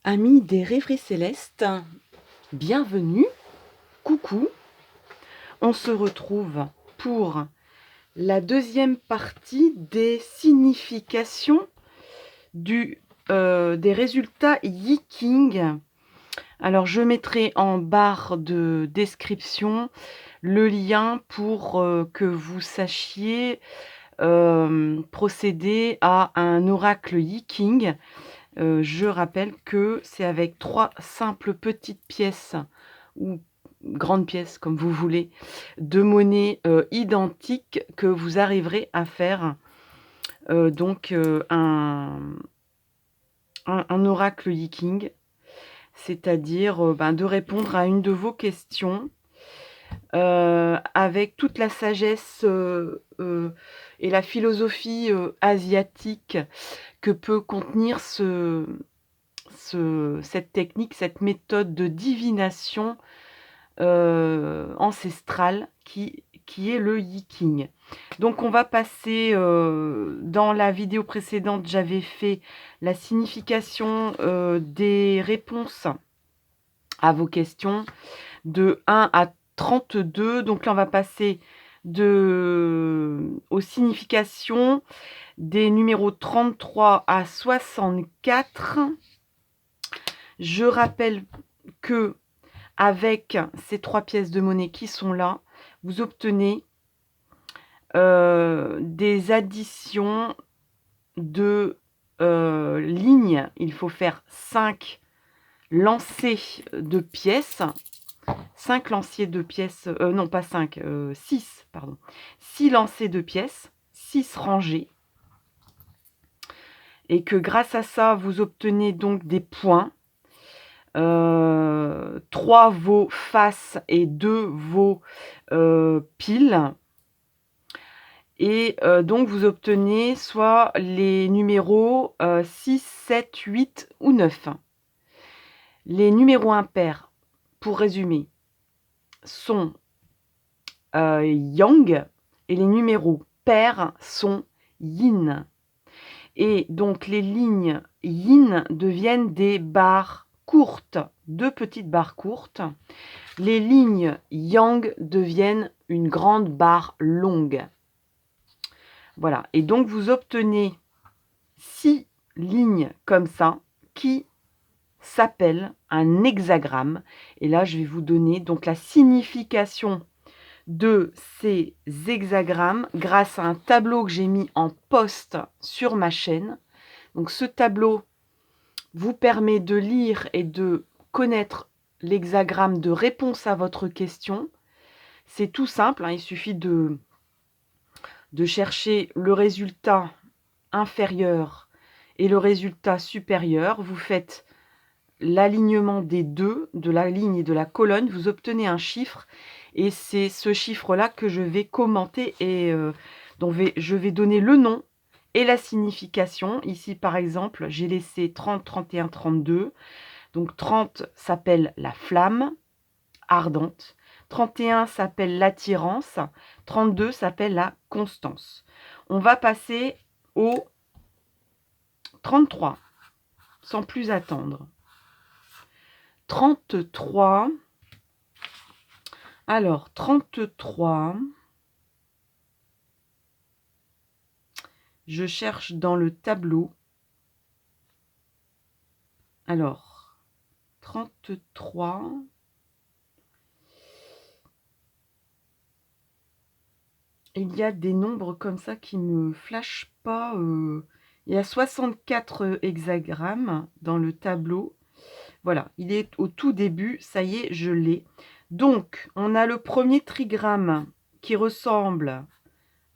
Amis des rêveries célestes, bienvenue, coucou. On se retrouve pour la deuxième partie des significations des résultats Yi-King. Alors, je mettrai en barre de description le lien pour que vous sachiez procéder à un oracle Yi-King. Je rappelle que c'est avec 3 simples petites pièces ou grandes pièces, comme vous voulez, de monnaie identiques que vous arriverez à faire donc un oracle Yi-King, c'est-à-dire de répondre à une de vos questions avec toute la sagesse et la philosophie asiatique que peut contenir cette technique, cette méthode de divination ancestrale qui est le Yi-King. Donc on va passer, dans la vidéo précédente, j'avais fait la signification des réponses à vos questions de 1 à 32. Donc là, on va passer aux significations des numéros 33 à 64. Je rappelle que avec ces 3 pièces de monnaie qui sont là, vous obtenez des additions de lignes. Il faut faire 5 lancers de pièces. 5 lancers de pièces, non pas 5, 6, pardon. 6 lancers de pièces, 6 rangées. Et que grâce à ça, vous obtenez donc des points. 3 vos faces et 2 vos piles. Et donc vous obtenez soit les numéros 6, 7, 8 ou 9. Les numéros impairs, pour résumer, sont Yang et les numéros pairs sont Yin. Et donc les lignes Yin deviennent des barres courtes, 2 petites barres courtes. Les lignes Yang deviennent une grande barre longue. Voilà, et donc vous obtenez 6 lignes comme ça qui s'appellent un hexagramme. Et là, je vais vous donner donc la signification de ces hexagrammes grâce à un tableau que j'ai mis en post sur ma chaîne. Donc ce tableau vous permet de lire et de connaître l'hexagramme de réponse à votre question. C'est tout simple, hein, il suffit de chercher le résultat inférieur et le résultat supérieur. Vous faites l'alignement des deux, de la ligne et de la colonne, vous obtenez un chiffre et c'est ce chiffre-là que je vais commenter et dont je vais donner le nom et la signification. Ici, par exemple, j'ai laissé 30, 31, 32. Donc 30 s'appelle la flamme ardente. 31 s'appelle l'attirance. 32 s'appelle la constance. On va passer au 33, sans plus attendre. 33. Alors, 33. Je cherche dans le tableau. Alors, 33. Il y a des nombres comme ça qui ne me flashent pas. Il y a 64 hexagrammes dans le tableau. Voilà, il est au tout début. Ça y est, je l'ai. Donc, on a le premier trigramme qui ressemble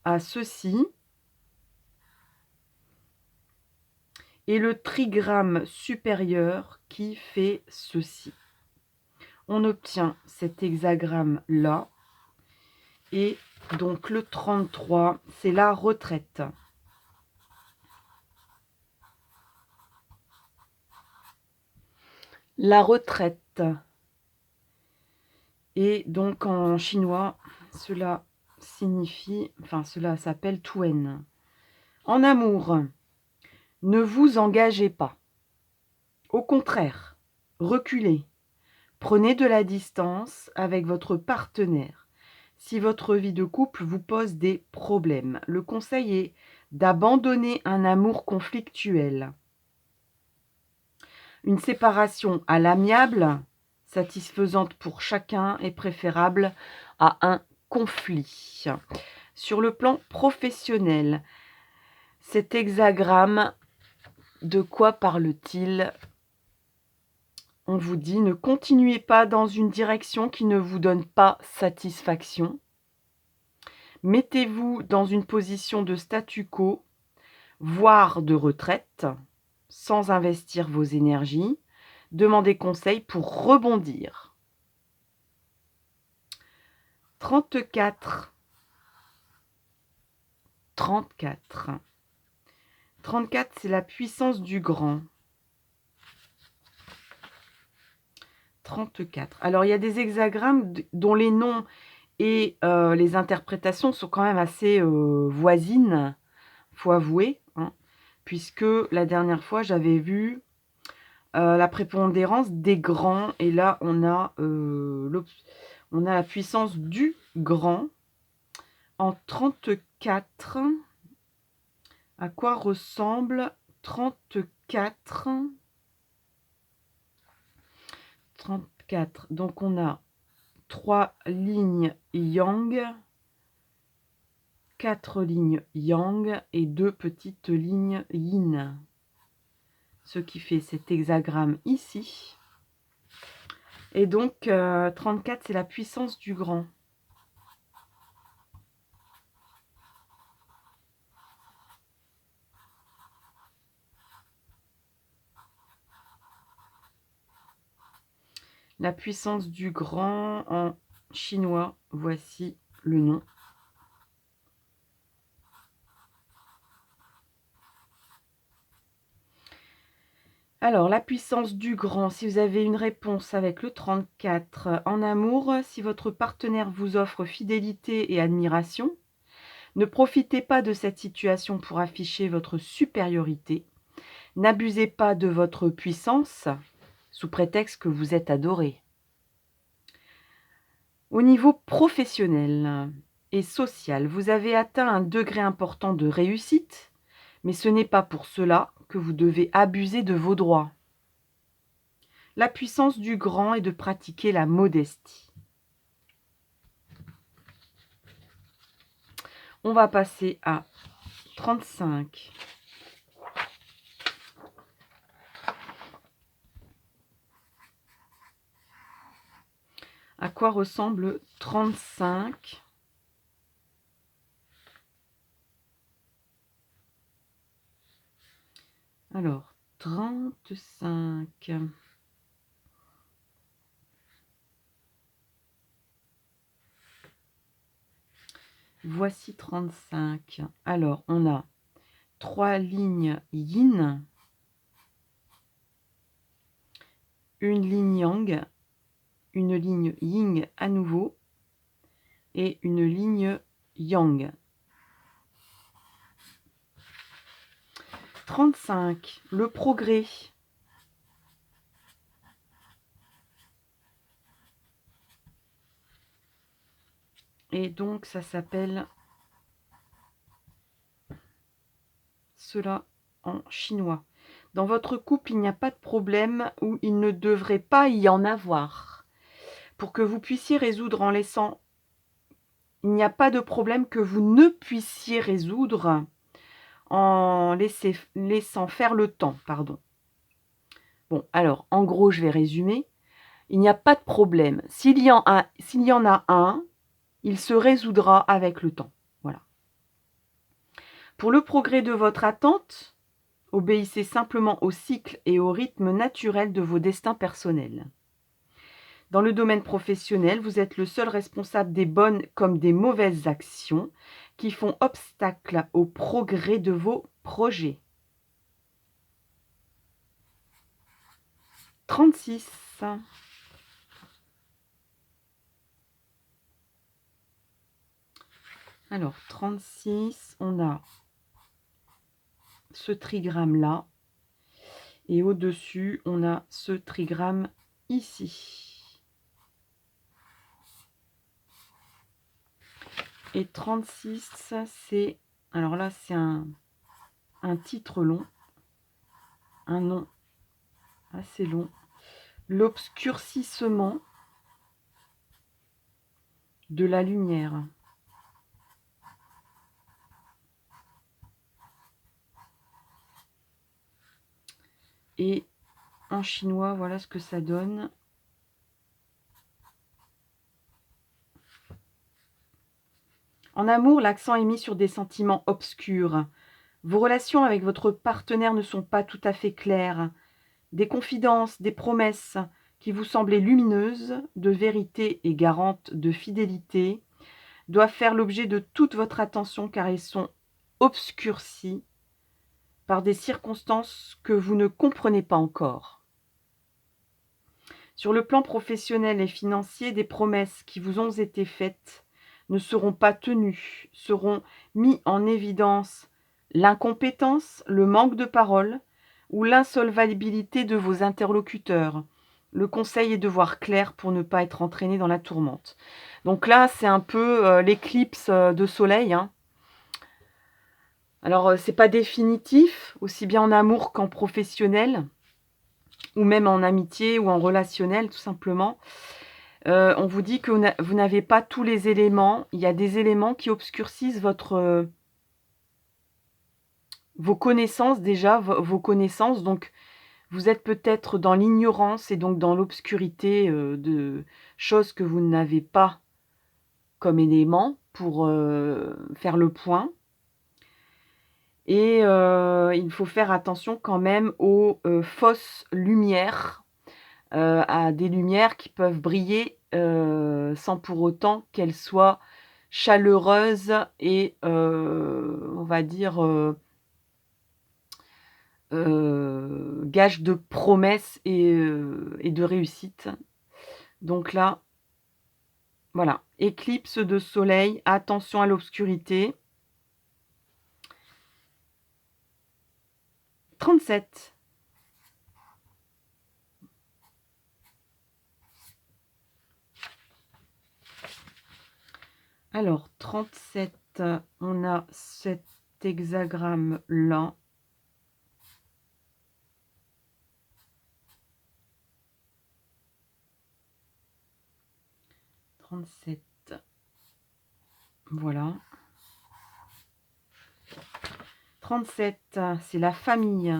à ceci. Et le trigramme supérieur qui fait ceci. On obtient cet hexagramme-là. Et donc le 33, c'est la retraite. La retraite. Et donc en chinois, cela signifie, enfin cela s'appelle Tuen. En amour, ne vous engagez pas. Au contraire, reculez. Prenez de la distance avec votre partenaire. Si votre vie de couple vous pose des problèmes, le conseil est d'abandonner un amour conflictuel. Une séparation à l'amiable, satisfaisante pour chacun, est préférable à un conflit. Sur le plan professionnel, cet hexagramme, de quoi parle-t-il? On vous dit, ne continuez pas dans une direction qui ne vous donne pas satisfaction. Mettez-vous dans une position de statu quo, voire de retraite, sans investir vos énergies. Demandez conseil pour rebondir. 34. 34. 34, c'est la puissance du grand. 34. Alors, il y a des hexagrammes dont les noms et les interprétations sont quand même assez voisines, faut avouer, hein, puisque la dernière fois, j'avais vu la prépondérance des grands, et là, on a la puissance du grand. En 34, à quoi ressemble 34? 34, donc on a 3 lignes yang, 4 lignes yang et 2 petites lignes yin. Ce qui fait cet hexagramme ici. Et donc 34, c'est la puissance du grand. La puissance du grand en chinois, voici le nom. Alors, la puissance du grand, si vous avez une réponse avec le 34 en amour, si votre partenaire vous offre fidélité et admiration, ne profitez pas de cette situation pour afficher votre supériorité. N'abusez pas de votre puissance sous prétexte que vous êtes adoré. Au niveau professionnel et social, vous avez atteint un degré important de réussite, mais ce n'est pas pour cela que vous devez abuser de vos droits. La puissance du grand est de pratiquer la modestie. On va passer à 35. À quoi ressemble 35? Alors, 35. Voici 35. Alors, on a 3 lignes yin, une ligne yang, une ligne yin à nouveau et une ligne yang. 35, le progrès. Et donc, ça s'appelle cela en chinois. Dans votre couple, il n'y a pas de problème ou il ne devrait pas y en avoir. Pour que vous puissiez résoudre en laissant... Il n'y a pas de problème que vous ne puissiez résoudre en laissant faire le temps, pardon. Bon, alors, en gros, je vais résumer. Il n'y a pas de problème. S'il y en a un, il se résoudra avec le temps. Voilà. Pour le progrès de votre attente, obéissez simplement au cycle et au rythme naturel de vos destins personnels. Dans le domaine professionnel, vous êtes le seul responsable des bonnes comme des mauvaises actions qui font obstacle au progrès de vos projets. 36. Alors, 36, on a ce trigramme-là. Et au-dessus, on a ce trigramme ici. Et 36, c'est... Alors là, c'est un titre long. Un nom assez long. L'obscurcissement de la lumière. Et en chinois, voilà ce que ça donne. En amour, l'accent est mis sur des sentiments obscurs. Vos relations avec votre partenaire ne sont pas tout à fait claires. Des confidences, des promesses qui vous semblaient lumineuses, de vérité et garantes de fidélité, doivent faire l'objet de toute votre attention car elles sont obscurcies par des circonstances que vous ne comprenez pas encore. Sur le plan professionnel et financier, des promesses qui vous ont été faites ne seront pas tenues, seront mis en évidence l'incompétence, le manque de parole ou l'insolvabilité de vos interlocuteurs. Le conseil est de voir clair pour ne pas être entraîné dans la tourmente. Donc là, c'est un peu l'éclipse de soleil, hein. Alors, c'est pas définitif, aussi bien en amour qu'en professionnel, ou même en amitié ou en relationnel, tout simplement. On vous dit que vous n'avez pas tous les éléments. Il y a des éléments qui obscurcissent vos connaissances déjà, vos connaissances. Donc, vous êtes peut-être dans l'ignorance et donc dans l'obscurité de choses que vous n'avez pas comme éléments pour faire le point. Et il faut faire attention quand même aux fausses lumières, à des lumières qui peuvent briller sans pour autant qu'elles soient chaleureuses et on va dire gage de promesses et de réussite. Donc là, voilà, éclipse de soleil, attention à l'obscurité. 37. Alors 37, on a cet hexagramme-là. Voilà. 37, c'est la famille.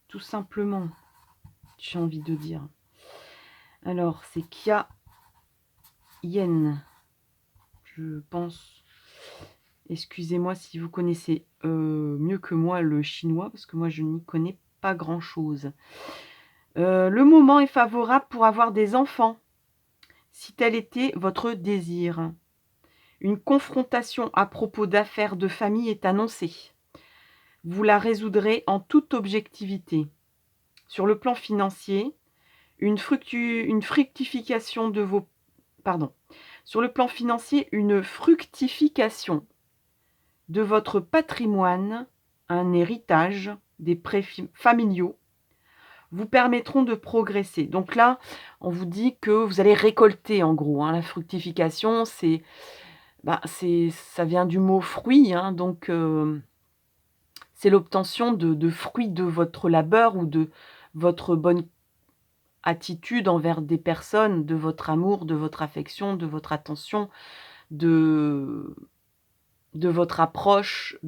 Tout simplement, j'ai envie de dire. Alors, c'est Kia Yen. Je pense. Excusez-moi si vous connaissez mieux que moi le chinois, parce que moi, je n'y connais pas grand-chose. Le moment est favorable pour avoir des enfants, si tel était votre désir. Une confrontation à propos d'affaires de famille est annoncée. Vous la résoudrez en toute objectivité. Sur le plan financier, une fructification de vos... Pardon. Sur le plan financier, une fructification de votre patrimoine, un héritage, des prêts familiaux, vous permettront de progresser. Donc là, on vous dit que vous allez récolter en gros. Hein. La fructification, ça vient du mot fruit, hein, donc c'est l'obtention de fruits de votre labeur ou de votre bonne attitude envers des personnes, de votre amour, de votre affection, de votre attention, de votre approche,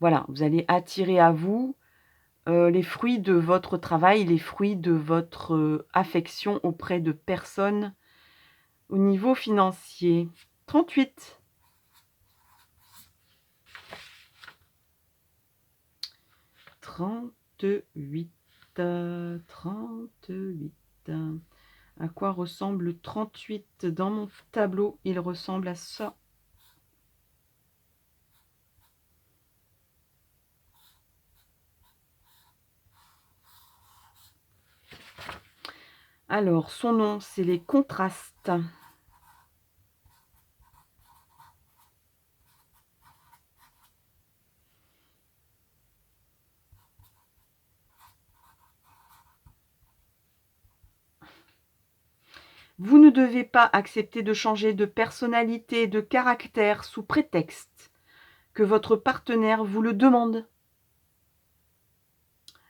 voilà, vous allez attirer à vous les fruits de votre travail, les fruits de votre affection auprès de personnes au niveau financier. 38. 38. 38. À quoi ressemble le 38 dans mon tableau? Il ressemble à ça. Alors, son nom, c'est les contrastes. Vous ne devez pas accepter de changer de personnalité, de caractère sous prétexte que votre partenaire vous le demande.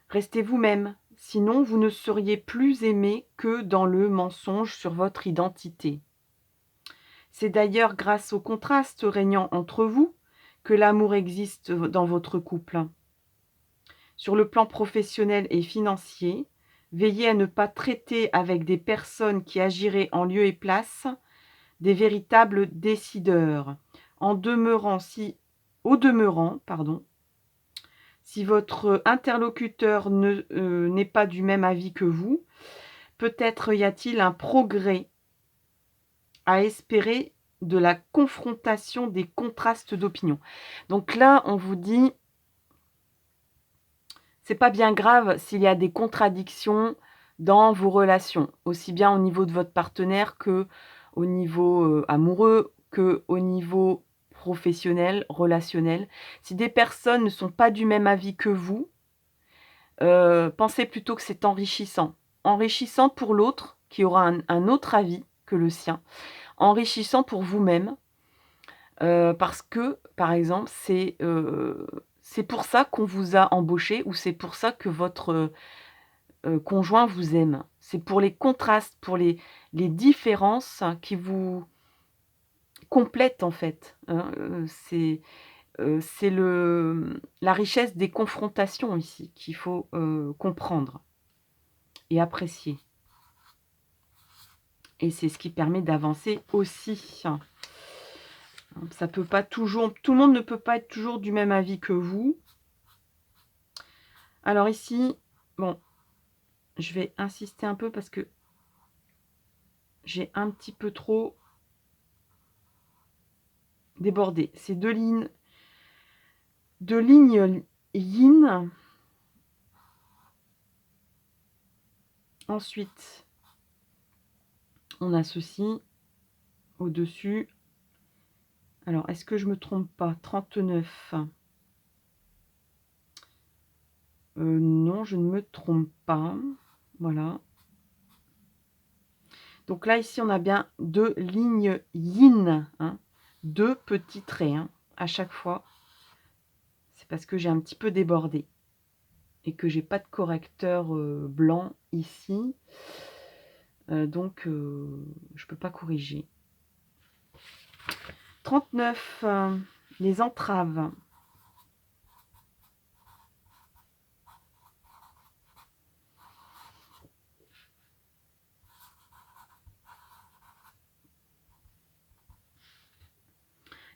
Restez vous-même, sinon vous ne seriez plus aimé que dans le mensonge sur votre identité. C'est d'ailleurs grâce au contraste régnant entre vous que l'amour existe dans votre couple. Sur le plan professionnel et financier, veillez à ne pas traiter avec des personnes qui agiraient en lieu et place des véritables décideurs. Au demeurant, si votre interlocuteur n'est pas du même avis que vous, peut-être y a-t-il un progrès à espérer de la confrontation des contrastes d'opinion. Donc là, on vous dit, c'est pas bien grave s'il y a des contradictions dans vos relations, aussi bien au niveau de votre partenaire que au niveau amoureux, que au niveau professionnel, relationnel. Si des personnes ne sont pas du même avis que vous, pensez plutôt que c'est enrichissant. Enrichissant pour l'autre, qui aura un autre avis que le sien. Enrichissant pour vous-même, parce que, par exemple, c'est pour ça qu'on vous a embauché ou c'est pour ça que votre conjoint vous aime. C'est pour les contrastes, pour les différences qui vous complètent en fait, hein. C'est la richesse des confrontations ici qu'il faut comprendre et apprécier. Et c'est ce qui permet d'avancer aussi. Ça peut pas toujours, tout le monde ne peut pas être toujours du même avis que vous. Alors ici, bon, je vais insister un peu parce que j'ai un petit peu trop débordé. C'est deux lignes yin. Ensuite, on a ceci au-dessus. Alors, est-ce que je me trompe pas? 39. Non, je ne me trompe pas. Voilà. Donc là, ici, on a bien deux lignes yin, hein, deux petits traits, hein, à chaque fois. C'est parce que j'ai un petit peu débordé et que j'ai pas de correcteur blanc ici. Donc, je peux pas corriger. 39, les entraves.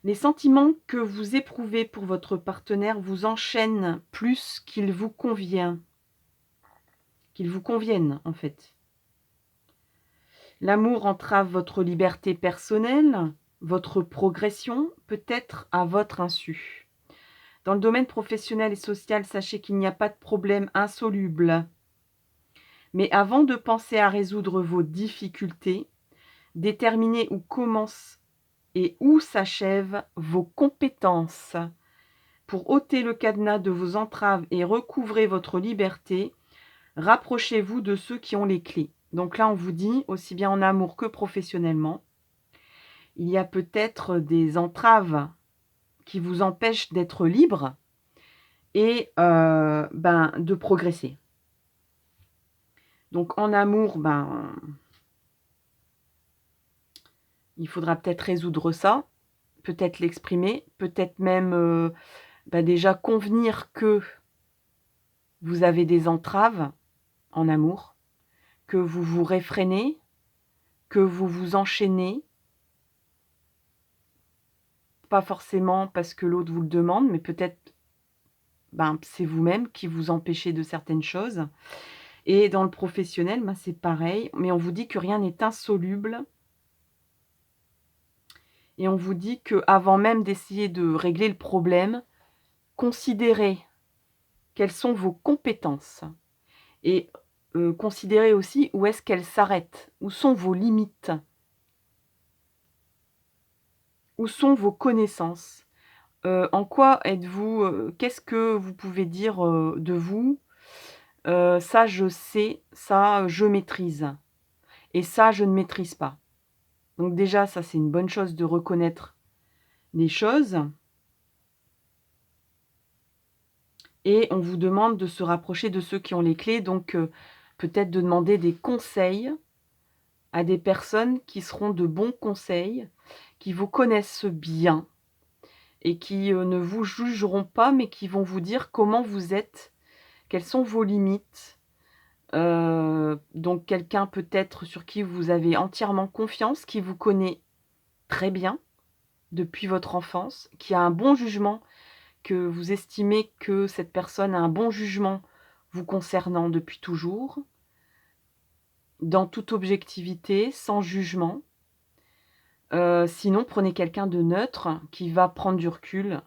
Les sentiments que vous éprouvez pour votre partenaire vous enchaînent plus qu'il vous convient. Qu'ils vous conviennent, en fait. L'amour entrave votre liberté personnelle, votre progression, peut-être à votre insu. Dans le domaine professionnel et social, sachez qu'il n'y a pas de problème insoluble. Mais avant de penser à résoudre vos difficultés, déterminez où commencent et où s'achèvent vos compétences. Pour ôter le cadenas de vos entraves et recouvrer votre liberté, rapprochez-vous de ceux qui ont les clés. Donc là, on vous dit, aussi bien en amour que professionnellement, il y a peut-être des entraves qui vous empêchent d'être libre et de progresser. Donc en amour, il faudra peut-être résoudre ça, peut-être l'exprimer, peut-être même déjà convenir que vous avez des entraves en amour, que vous vous réfrénez, que vous vous enchaînez, pas forcément parce que l'autre vous le demande, mais peut-être c'est vous-même qui vous empêchez de certaines choses. Et dans le professionnel, c'est pareil, mais on vous dit que rien n'est insoluble. Et on vous dit qu'avant même d'essayer de régler le problème, considérez quelles sont vos compétences. Et considérez aussi où est-ce qu'elles s'arrêtent, où sont vos limites, où sont vos connaissances. En quoi êtes-vous, qu'est-ce que vous pouvez dire de vous? Ça je sais, ça je maîtrise. et ça, je ne maîtrise pas. Donc déjà, ça, c'est une bonne chose de reconnaître les choses. Et on vous demande de se rapprocher de ceux qui ont les clés, donc peut-être de demander des conseils à des personnes qui seront de bons conseils, qui vous connaissent bien et qui ne vous jugeront pas, mais qui vont vous dire comment vous êtes, quelles sont vos limites. Donc quelqu'un peut-être sur qui vous avez entièrement confiance, qui vous connaît très bien depuis votre enfance, qui a un bon jugement, que vous estimez que cette personne a un bon jugement vous concernant depuis toujours, dans toute objectivité, sans jugement. Sinon, prenez quelqu'un de neutre qui va prendre du recul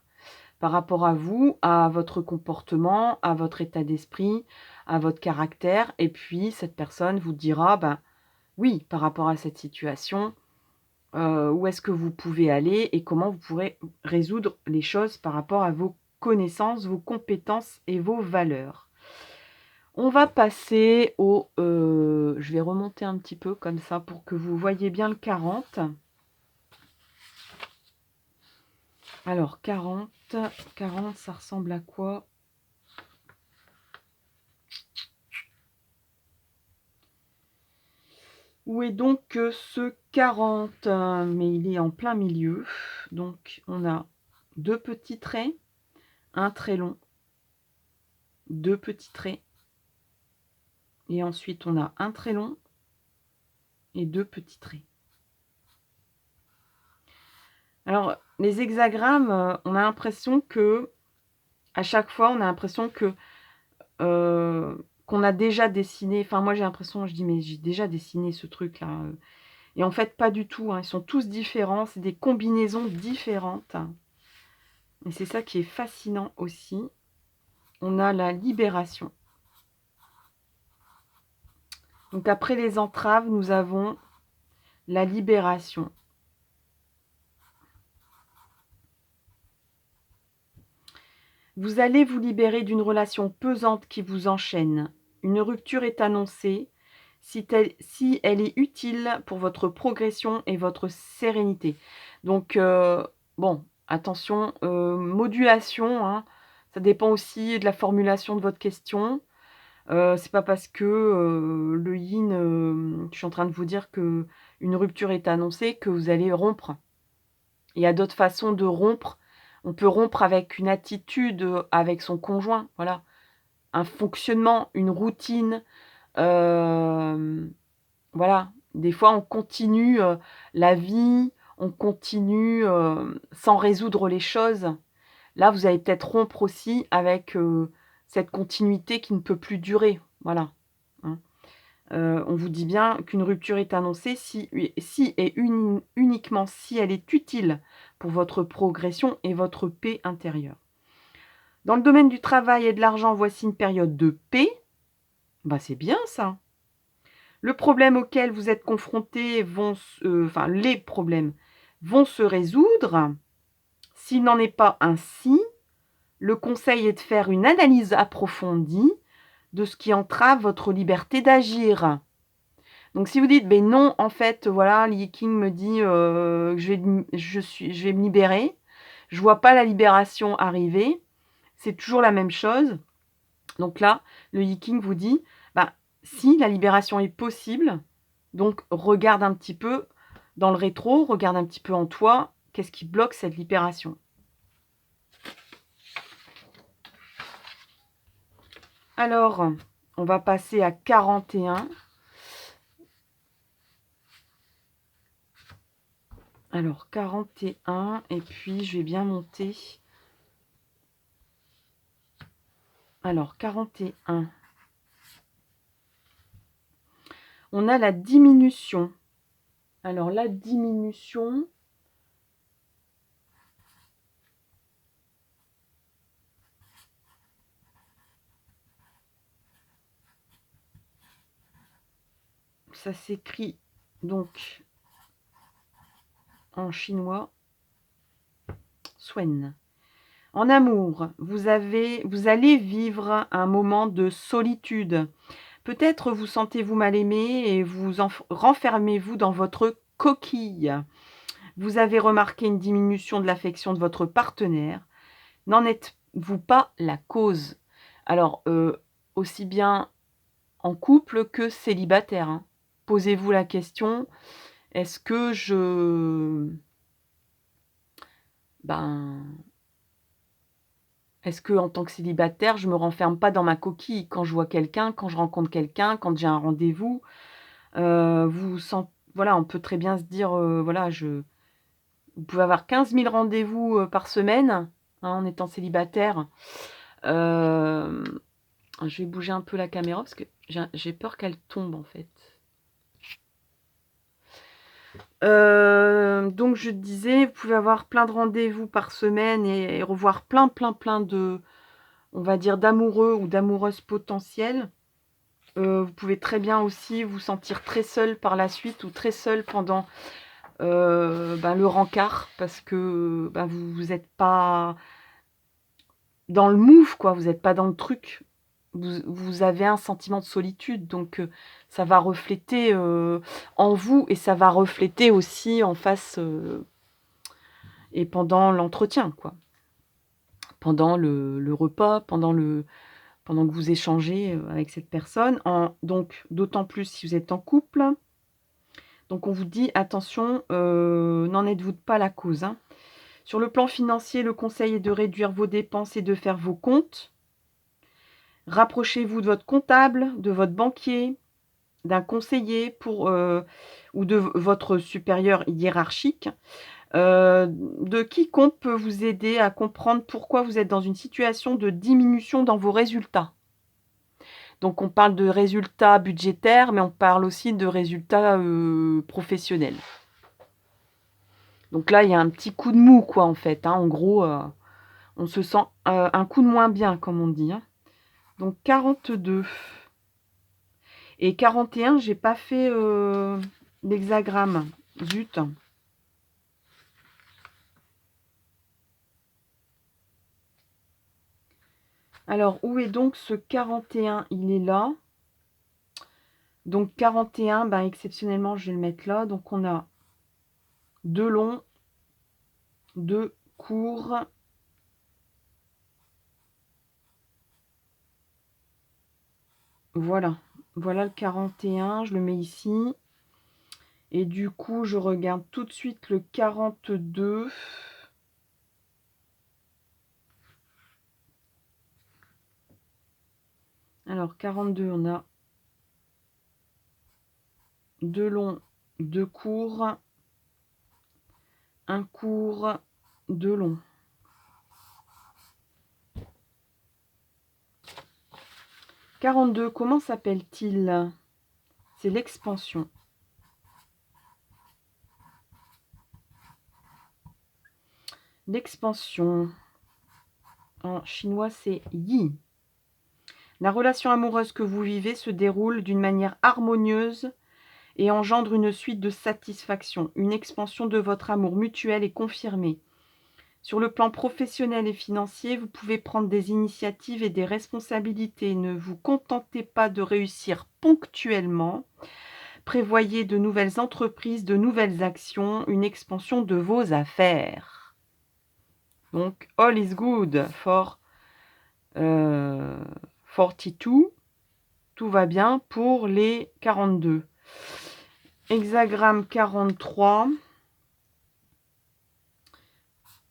par rapport à vous, à votre comportement, à votre état d'esprit, à votre caractère. Et puis, cette personne vous dira, ben, oui, par rapport à cette situation, où est-ce que vous pouvez aller et comment vous pourrez résoudre les choses par rapport à vos connaissances, vos compétences et vos valeurs. On va passer au... je vais remonter un petit peu comme ça pour que vous voyez bien le 40. Alors, 40, ça ressemble à quoi? Où est donc ce 40? Mais il est en plein milieu. Donc, on a 2 petits traits, un trait long, 2 petits traits. Et ensuite, on a un trait long et 2 petits traits. Alors, les hexagrammes, on a l'impression que, à chaque fois, on a l'impression que qu'on a déjà dessiné. Enfin, moi, j'ai l'impression, je dis, mais j'ai déjà dessiné ce truc-là. Et en fait, pas du tout. Hein. Ils sont tous différents. C'est des combinaisons différentes. Et c'est ça qui est fascinant aussi. On a la libération. Donc, après les entraves, nous avons la libération. Vous allez vous libérer d'une relation pesante qui vous enchaîne. Une rupture est annoncée si elle est utile pour votre progression et votre sérénité. Donc, bon, attention, modulation, hein, ça dépend aussi de la formulation de votre question. C'est pas parce que le yin, je suis en train de vous dire que une rupture est annoncée que vous allez rompre. Il y a d'autres façons de rompre. On peut rompre avec une attitude, avec son conjoint, voilà. Un fonctionnement, une routine. Voilà. Des fois, on continue la vie, on continue sans résoudre les choses. Là, vous allez peut-être rompre aussi avec cette continuité qui ne peut plus durer. Voilà. Hein. On vous dit bien qu'une rupture est annoncée si et uniquement si elle est utile pour votre progression et votre paix intérieure. Dans le domaine du travail et de l'argent, voici une période de paix. Bah, c'est bien ça. Le problème auquel vous êtes confrontés les problèmes vont se résoudre. S'il n'en est pas ainsi, le conseil est de faire une analyse approfondie de ce qui entrave votre liberté d'agir. Donc si vous dites, ben non, en fait, voilà, Yi King me dit que je vais me libérer, je vois pas la libération arriver, c'est toujours la même chose. Donc là, le Yi King vous dit, bah, si la libération est possible, donc regarde un petit peu dans le rétro, regarde un petit peu en toi, qu'est-ce qui bloque cette libération? Alors, on va passer à 41. Alors, 41, et puis je vais bien monter. Alors, 41. On a la diminution. Alors, la diminution... Ça s'écrit donc en chinois. Swen. En amour, vous allez vivre un moment de solitude Peut-être vous sentez-vous mal aimé et vous renfermez-vous dans votre coquille. Vous avez remarqué une diminution de l'affection de votre partenaire. N'en êtes-vous pas la cause? Alors, aussi bien en couple que célibataire, hein. Posez-vous la question: «Est-ce que ben, est-ce que en tant que célibataire, je me renferme pas dans ma coquille quand je vois quelqu'un, quand je rencontre quelqu'un, quand j'ai un rendez-vous?» Vous sent Voilà, on peut très bien se dire, voilà, vous pouvez avoir 15 000 rendez-vous, par semaine, hein, en étant célibataire. Hem, je vais bouger un peu la caméra parce que j'ai peur qu'elle tombe, en fait. Donc je disais, vous pouvez avoir plein de rendez-vous par semaine et revoir plein de, on va dire, d'amoureux ou d'amoureuses potentielles. Vous pouvez très bien aussi vous sentir très seul par la suite ou très seul pendant, le rencard parce que, vous êtes pas dans le move, quoi, vous êtes pas dans le truc. Vous avez un sentiment de solitude, donc ça va refléter, en vous et ça va refléter aussi en face, et pendant l'entretien, quoi. Pendant le repas, pendant que vous échangez, avec cette personne. Donc d'autant plus si vous êtes en couple. Donc on vous dit: «Attention, n'en êtes-vous pas la cause, hein?» Sur le plan financier, le conseil est de réduire vos dépenses et de faire vos comptes. Rapprochez-vous de votre comptable, de votre banquier, d'un conseiller ou de votre supérieur hiérarchique, de quiconque peut vous aider à comprendre pourquoi vous êtes dans une situation de diminution dans vos résultats. Donc on parle de résultats budgétaires, mais on parle aussi de résultats, professionnels. Donc là, il y a un petit coup de mou, quoi, en fait, hein. En gros, on se sent, un coup de moins bien, comme on dit, hein. Donc 42 et 41, j'ai pas fait, l'hexagramme. Zut! Alors, où est donc ce 41? Il est là. Donc 41, exceptionnellement, je vais le mettre là. Donc on a 2 longs, 2 courts. Voilà. Voilà le 41, je le mets ici. Et du coup, je regarde tout de suite le 42. Alors 42, on a 2 longs, 2 courts, 1 court, 2 longs. « 42, comment s'appelle-t-il? C'est l'expansion. L'expansion, en chinois, c'est Yi. La relation amoureuse que vous vivez se déroule d'une manière harmonieuse et engendre une suite de satisfaction. Une expansion de votre amour mutuel est confirmée. Sur le plan professionnel et financier, vous pouvez prendre des initiatives et des responsabilités. Ne vous contentez pas de réussir ponctuellement. Prévoyez de nouvelles entreprises, de nouvelles actions, une expansion de vos affaires. Donc, all is good for 42. Tout va bien pour les 42. Hexagramme 43.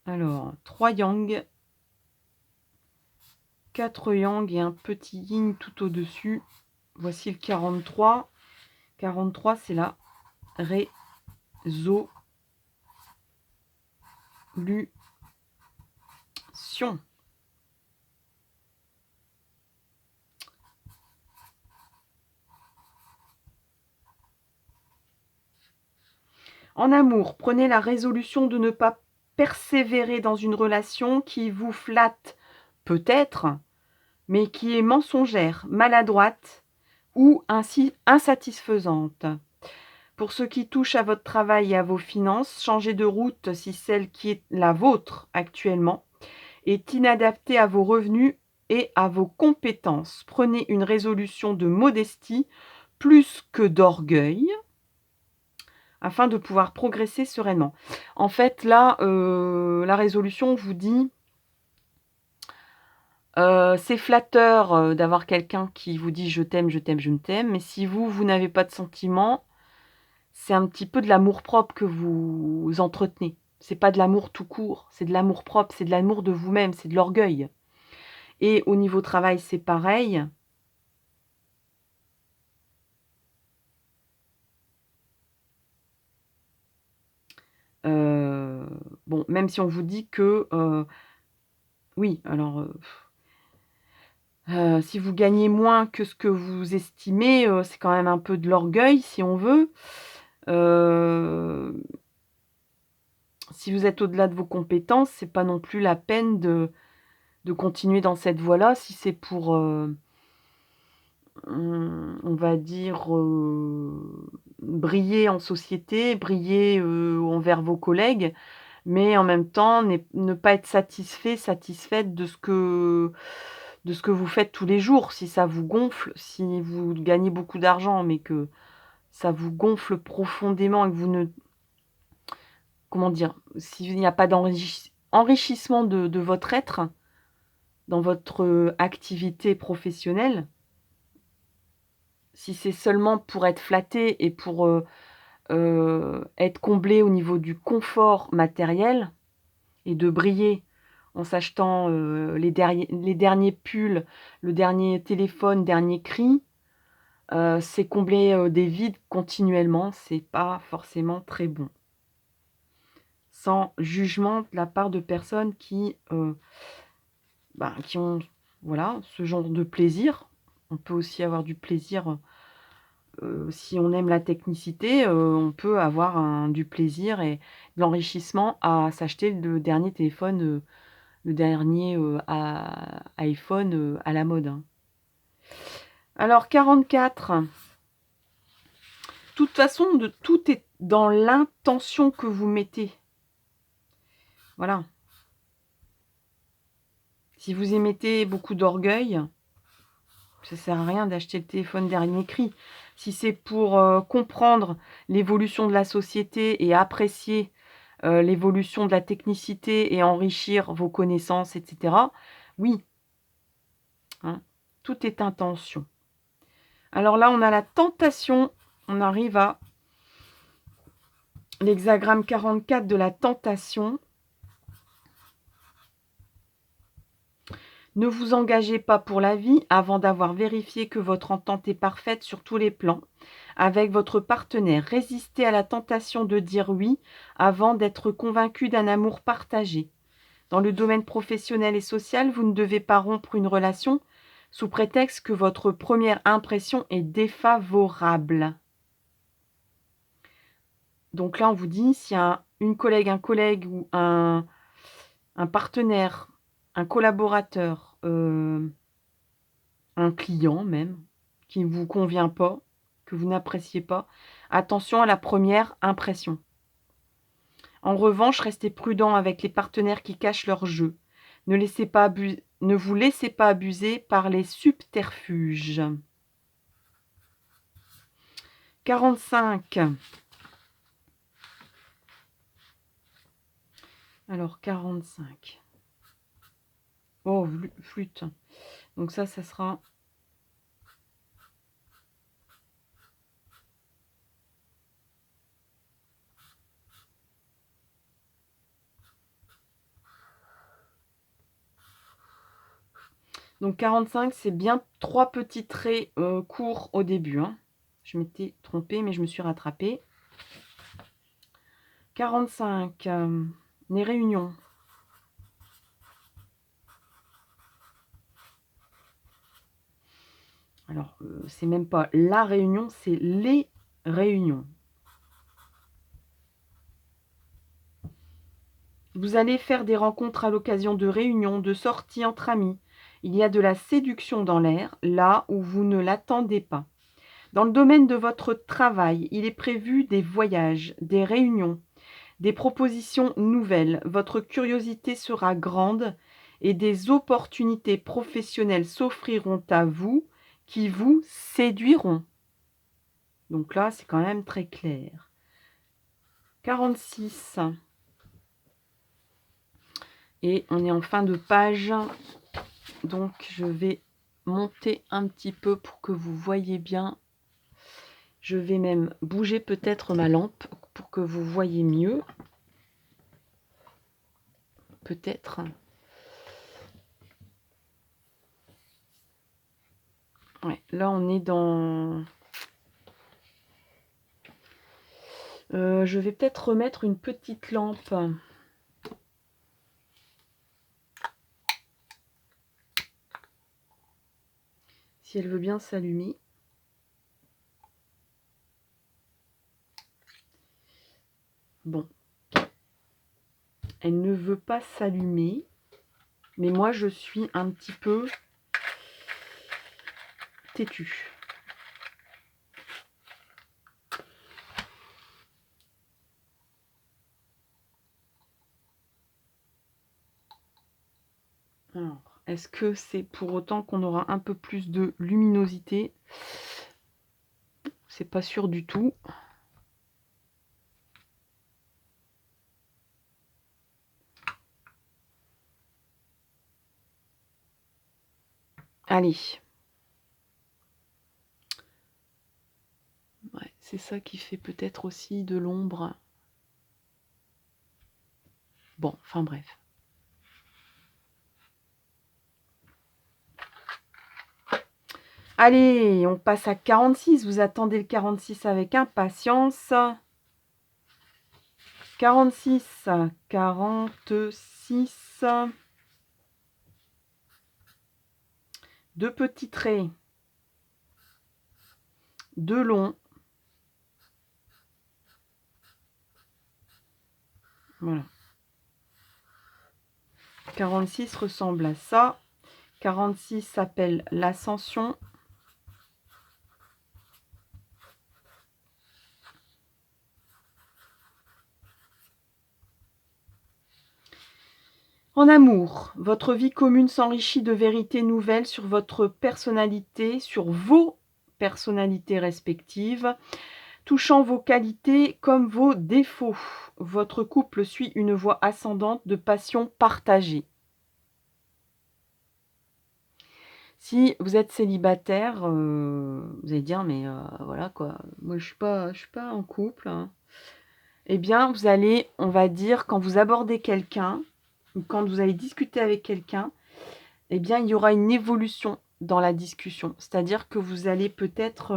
Alors, 3 yang, 4 yang et un petit yin tout au-dessus. Voici le 43. 43, c'est la résolution. En amour, prenez la résolution de ne pas persévérer dans une relation qui vous flatte peut-être, mais qui est mensongère, maladroite ou ainsi insatisfaisante. Pour ce qui touche à votre travail et à vos finances, changez de route si celle qui est la vôtre actuellement est inadaptée à vos revenus et à vos compétences. Prenez une résolution de modestie plus que d'orgueil afin de pouvoir progresser sereinement. En fait, là, la résolution vous dit, c'est flatteur, d'avoir quelqu'un qui vous dit: «Je t'aime, je t'aime, je t'aime», mais si vous n'avez pas de sentiments, c'est un petit peu de l'amour-propre que vous entretenez. C'est pas de l'amour tout court, c'est de l'amour-propre, c'est de l'amour de vous-même, c'est de l'orgueil. Et au niveau travail, c'est pareil. Heu, bon, même si on vous dit que, oui, alors, si vous gagnez moins que ce que vous estimez, c'est quand même un peu de l'orgueil, si on veut. Heu, si vous êtes au-delà de vos compétences, c'est pas non plus la peine de continuer dans cette voie-là, si c'est pour, on va dire, briller en société, briller, envers vos collègues, mais en même temps ne pas être satisfaite de ce que vous faites tous les jours. Si ça vous gonfle, si vous gagnez beaucoup d'argent, mais que ça vous gonfle profondément et que vous ne, comment dire? S'il n'y a pas enrichissement de votre être dans votre, activité professionnelle, si c'est seulement pour être flatté et pour, être comblé au niveau du confort matériel et de briller en s'achetant, les derniers pulls, le dernier téléphone, dernier cri, c'est combler, des vides continuellement, c'est pas forcément très bon. Sans jugement de la part de personnes qui, qui ont, voilà, ce genre de plaisir. On peut aussi avoir du plaisir, si on aime la technicité, on peut avoir du plaisir et de l'enrichissement à s'acheter le dernier téléphone, le dernier, iPhone, à la mode, hein. Alors 44, toute façon, tout est dans l'intention que vous mettez. Voilà. Si vous émettez beaucoup d'orgueil, ça sert à rien d'acheter le téléphone dernier cri. Si c'est pour, comprendre l'évolution de la société et apprécier, l'évolution de la technicité et enrichir vos connaissances et cetera, oui, hein, tout est intention. Alors là, on a la tentation, on arrive à l'hexagramme 44 de la tentation. Ne vous engagez pas pour la vie avant d'avoir vérifié que votre entente est parfaite sur tous les plans avec votre partenaire. Résistez à la tentation de dire oui avant d'être convaincu d'un amour partagé. Dans le domaine professionnel et social, vous ne devez pas rompre une relation sous prétexte que votre première impression est défavorable. Donc là, on vous dit, s'il y a un collègue ou un partenaire, un collaborateur, un client même, qui ne vous convient pas, que vous n'appréciez pas, attention à la première impression. En revanche, restez prudent avec les partenaires qui cachent leur jeu. Ne vous laissez pas abuser par les subterfuges. 45. Alors 45. Oh, flûte. Donc ça sera... Donc 45, c'est bien 3 petits traits courts au début, hein. Je m'étais trompée, mais je me suis rattrapée. 45, les réunions. Alors, c'est même pas la réunion, c'est les réunions. Vous allez faire des rencontres à l'occasion de réunions, de sorties entre amis. Il y a de la séduction dans l'air, là où vous ne l'attendez pas. Dans le domaine de votre travail, il est prévu des voyages, des réunions, des propositions nouvelles. Votre curiosité sera grande et des opportunités professionnelles s'offriront à vous qui vous séduiront. Donc là, c'est quand même très clair. 46. Et on est en fin de page. Donc, je vais monter un petit peu pour que vous voyez bien. Je vais même bouger peut-être ma lampe pour que vous voyez mieux. Peut-être. Ouais, là, on est dans... je vais peut-être remettre une petite lampe. Si elle veut bien s'allumer. Bon. Elle ne veut pas s'allumer. Mais moi, je suis un petit peu têtue. Alors, est-ce que c'est pour autant qu'on aura un peu plus de luminosité? C'est pas sûr du tout. Allez. Ouais, c'est ça qui fait peut-être aussi de l'ombre. Bon, enfin bref. Allez, on passe à 46. Vous attendez le 46 avec impatience. 46, 46. Deux petits traits. Deux longs. Voilà. 46 ressemble à ça. 46 s'appelle l'ascension. En amour, votre vie commune s'enrichit de vérités nouvelles sur votre personnalité, sur vos personnalités respectives, touchant vos qualités comme vos défauts. Votre couple suit une voie ascendante de passion partagée. Si vous êtes célibataire, vous allez dire: «Mais voilà quoi, moi je suis pas en couple, hein». Eh bien, vous allez, on va dire, quand vous abordez quelqu'un ou quand vous allez discuter avec quelqu'un, eh bien, il y aura une évolution dans la discussion. C'est-à-dire que vous allez peut-être,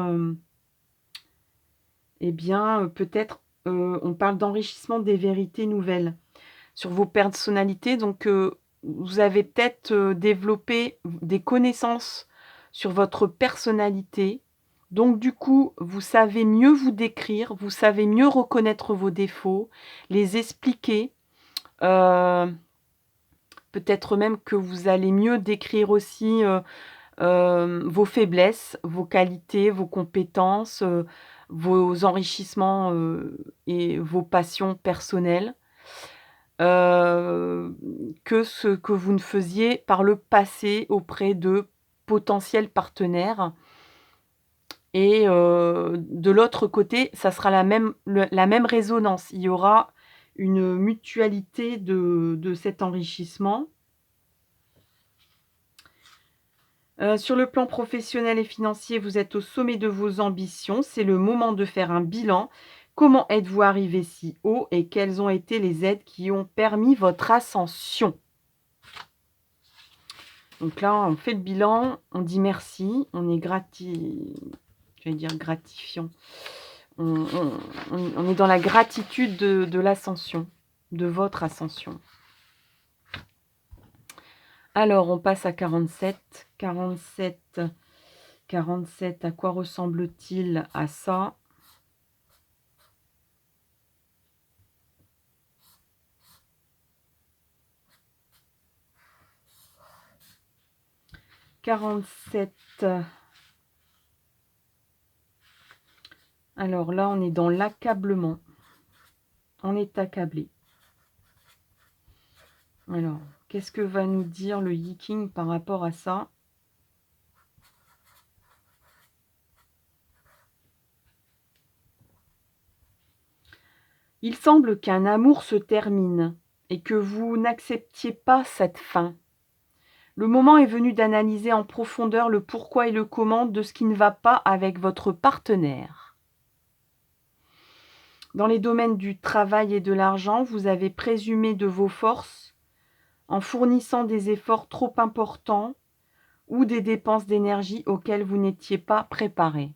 eh bien, peut-être, on parle d'enrichissement des vérités nouvelles sur vos personnalités. Donc, vous avez peut-être, développé des connaissances sur votre personnalité. Donc du coup, vous savez mieux vous décrire, vous savez mieux reconnaître vos défauts, les expliquer. Heu, Peut-être même que vous allez mieux décrire aussi, vos faiblesses, vos qualités, vos compétences, vos enrichissements, et vos passions personnelles, heu, que ce que vous ne faisiez par le passé auprès de potentiels partenaires. Et de l'autre côté, ça sera la même résonance. Il y aura une mutualité de cet enrichissement. Sur le plan professionnel et financier, vous êtes au sommet de vos ambitions. C'est le moment de faire un bilan. Comment êtes-vous arrivé si haut et quelles ont été les aides qui ont permis votre ascension? Donc là, on fait le bilan, on dit merci, on est j'allais dire gratifiant. On est dans la gratitude de l'ascension, de votre ascension. Alors, on passe à 47. 47, 47, à quoi ressemble-t-il? À ça. Alors là, on est dans l'accablement. On est accablé. Alors, Qu'est-ce que va nous dire le Yi-King par rapport à ça? Il semble qu'un amour se termine et que vous n'acceptiez pas cette fin. Le moment est venu d'analyser en profondeur le pourquoi et le comment de ce qui ne va pas avec votre partenaire. Dans les domaines du travail et de l'argent, vous avez présumé de vos forces en fournissant des efforts trop importants ou des dépenses d'énergie auxquelles vous n'étiez pas préparé.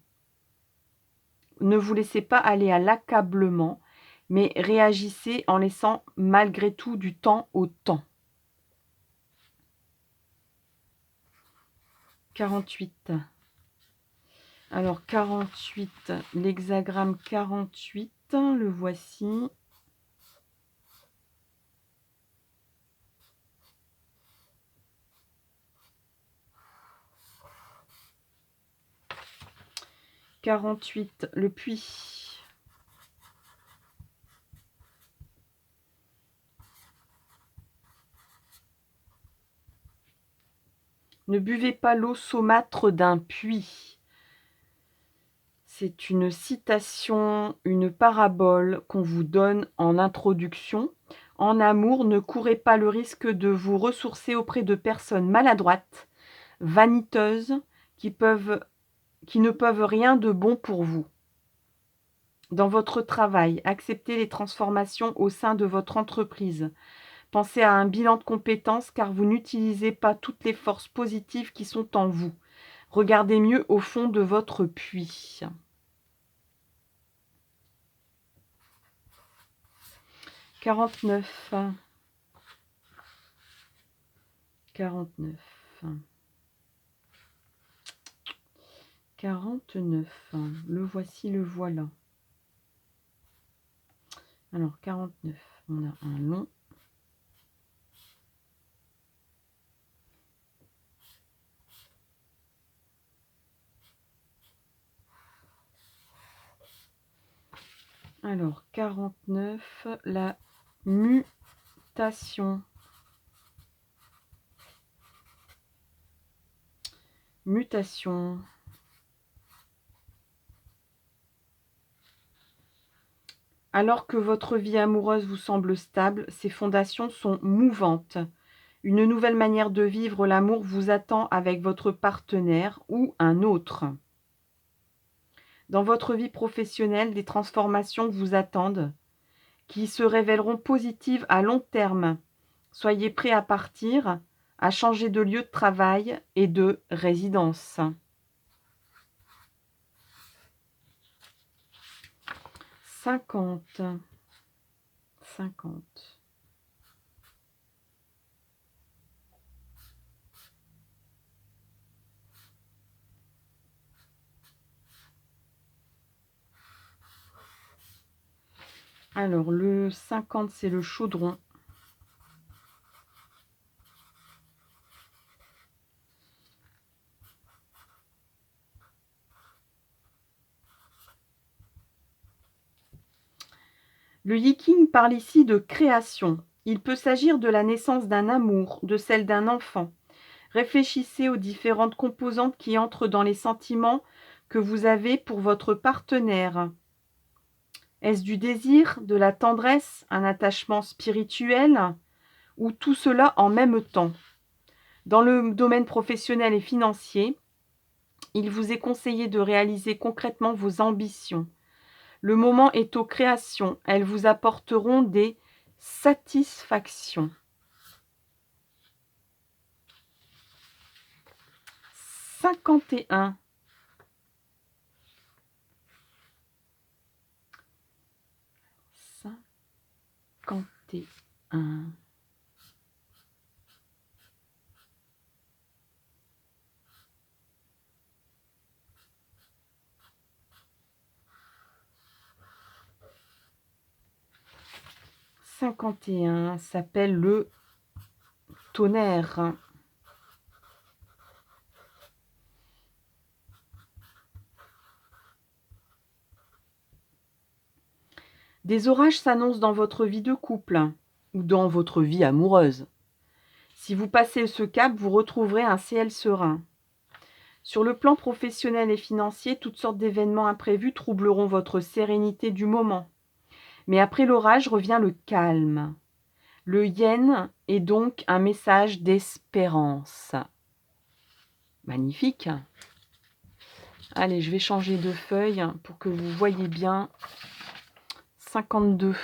Ne vous laissez pas aller à l'accablement, mais réagissez en laissant malgré tout du temps au temps. 48. Alors 48, l'hexagramme 48, le voici. « 48, le puits. Ne buvez pas l'eau saumâtre d'un puits. C'est une citation, une parabole qu'on vous donne en introduction. En amour, ne courez pas le risque de vous ressourcer auprès de personnes maladroites, vaniteuses, qui ne peuvent rien de bon pour vous. Dans votre travail, acceptez les transformations au sein de votre entreprise. Pensez à un bilan de compétences car vous n'utilisez pas toutes les forces positives qui sont en vous. Regardez mieux au fond de votre puits. 49. 49. 49. Le voici, le voilà. Alors, 49. On a un long. Alors, 49, la mutation. Mutation. Alors que votre vie amoureuse vous semble stable, ses fondations sont mouvantes. Une nouvelle manière de vivre l'amour vous attend avec votre partenaire ou un autre. Dans votre vie professionnelle, des transformations vous attendent qui se révéleront positives à long terme. Soyez prêts à partir, à changer de lieu de travail et de résidence. 50. 50. Alors, le 50, c'est le chaudron. Le Yi-King parle ici de création. Il peut s'agir de la naissance d'un amour, de celle d'un enfant. Réfléchissez aux différentes composantes qui entrent dans les sentiments que vous avez pour votre partenaire. Est-ce du désir, de la tendresse, un attachement spirituel ou tout cela en même temps? Dans le domaine professionnel et financier, il vous est conseillé de réaliser concrètement vos ambitions. Le moment est aux créations. Elles vous apporteront des satisfactions. 51. 51. « 51 s'appelle le tonnerre. Des orages s'annoncent dans votre vie de couple ou dans votre vie amoureuse. Si vous passez ce cap, vous retrouverez un ciel serein. Sur le plan professionnel et financier, toutes sortes d'événements imprévus troubleront votre sérénité du moment. Mais après l'orage revient le calme. Le yen est donc un message d'espérance. Magnifique. Allez, je vais changer de feuille pour que vous voyez bien. 52.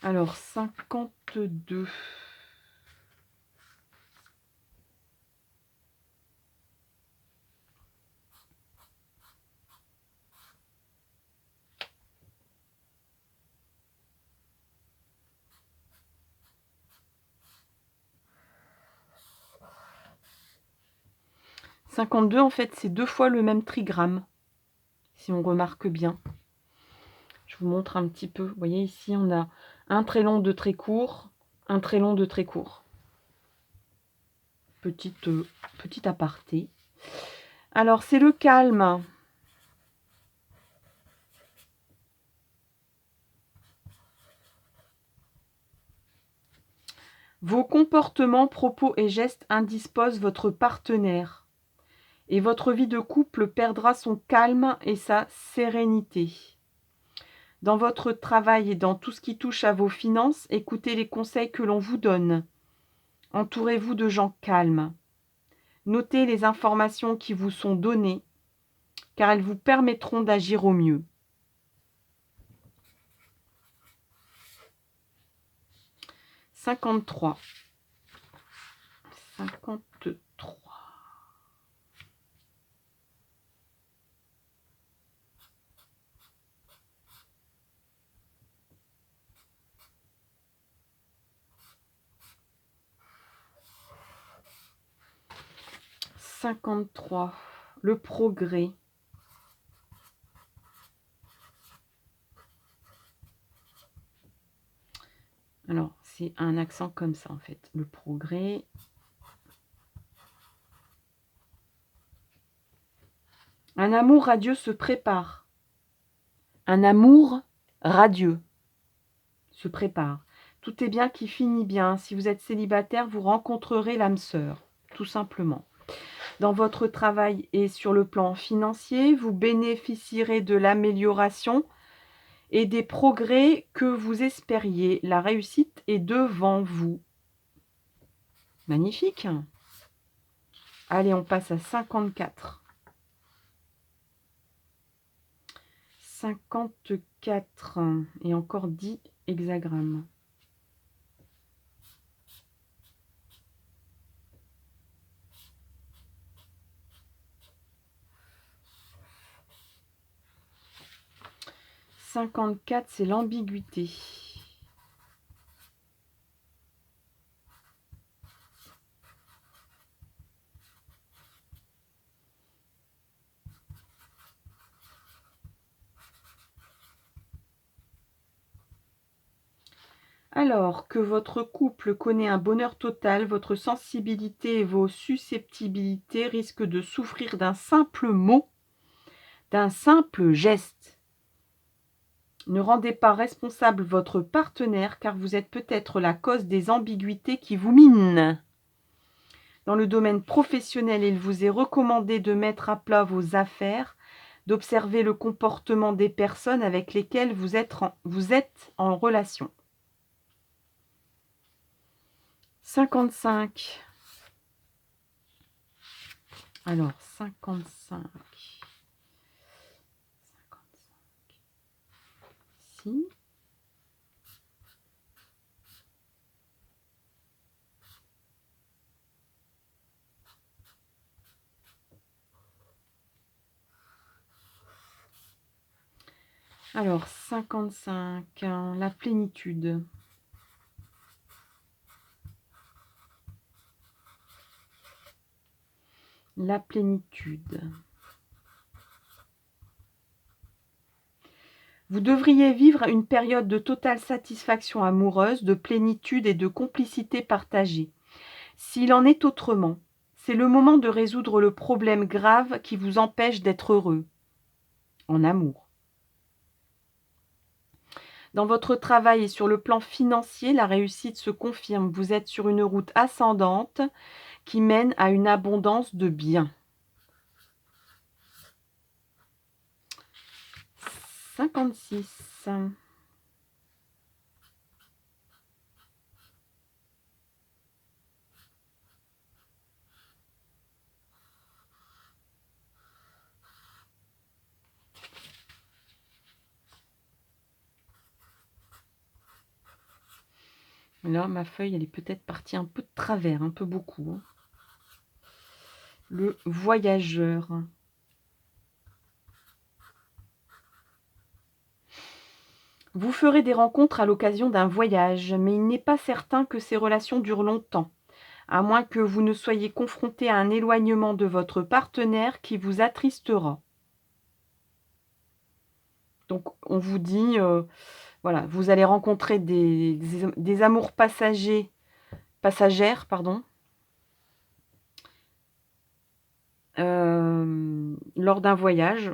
Alors, 52. « 52, en fait, c'est 2 fois le même trigramme, si on remarque bien. Je vous montre un petit peu. Vous voyez, ici, on a un très long de très court, un très long de très court. Petit aparté. Alors, c'est le calme. Vos comportements, propos et gestes indisposent votre partenaire. Et votre vie de couple perdra son calme et sa sérénité. Dans votre travail et dans tout ce qui touche à vos finances, écoutez les conseils que l'on vous donne. Entourez-vous de gens calmes. Notez les informations qui vous sont données, car elles vous permettront d'agir au mieux. « 53. 53. « 53. Le progrès. Alors, c'est un accent comme ça, en fait. Le progrès. Un amour radieux se prépare. Un amour radieux se prépare. Tout est bien qui finit bien. Si vous êtes célibataire, vous rencontrerez l'âme sœur, tout simplement. Dans votre travail et sur le plan financier, vous bénéficierez de l'amélioration et des progrès que vous espériez. La réussite est devant vous. Magnifique. Allez, on passe à 54. 54 et encore 10 hexagrammes. « 54, c'est l'ambiguïté. Alors que votre couple connaît un bonheur total, votre sensibilité et vos susceptibilités risquent de souffrir d'un simple mot, d'un simple geste. Ne rendez pas responsable votre partenaire car vous êtes peut-être la cause des ambiguïtés qui vous minent. Dans le domaine professionnel, il vous est recommandé de mettre à plat vos affaires, d'observer le comportement des personnes avec lesquelles vous êtes en relation. 55. Alors, 55. 55. Ici. Alors, 55, la plénitude. La plénitude. Vous devriez vivre une période de totale satisfaction amoureuse, de plénitude et de complicité partagée. S'il en est autrement, c'est le moment de résoudre le problème grave qui vous empêche d'être heureux en amour. Dans votre travail et sur le plan financier, la réussite se confirme. Vous êtes sur une route ascendante qui mène à une abondance de biens. 56. Là, ma feuille, elle est peut-être partie un peu de travers, un peu beaucoup, hein. Le voyageur. Vous ferez des rencontres à l'occasion d'un voyage, mais il n'est pas certain que ces relations durent longtemps, à moins que vous ne soyez confronté à un éloignement de votre partenaire qui vous attristera. Donc, on vous dit, voilà, vous allez rencontrer des amours passagères, pardon, lors d'un voyage,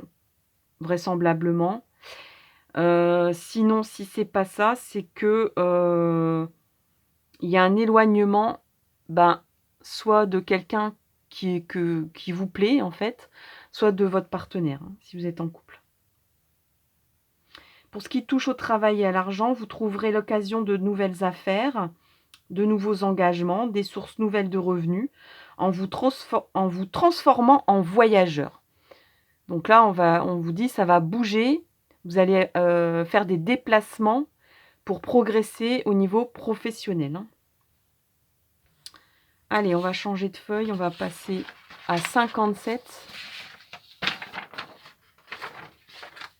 vraisemblablement. Sinon, si c'est pas ça, c'est que, il y a un éloignement, ben, soit de quelqu'un qui vous plaît, en fait, soit de votre partenaire, hein, si vous êtes en couple. Pour ce qui touche au travail et à l'argent, vous trouverez l'occasion de nouvelles affaires, de nouveaux engagements, des sources nouvelles de revenus, en vous transformant en voyageur. Donc là, on vous dit, ça va bouger, vous allez faire des déplacements pour progresser au niveau professionnel, hein. Allez, on va changer de feuille, on va passer à 57.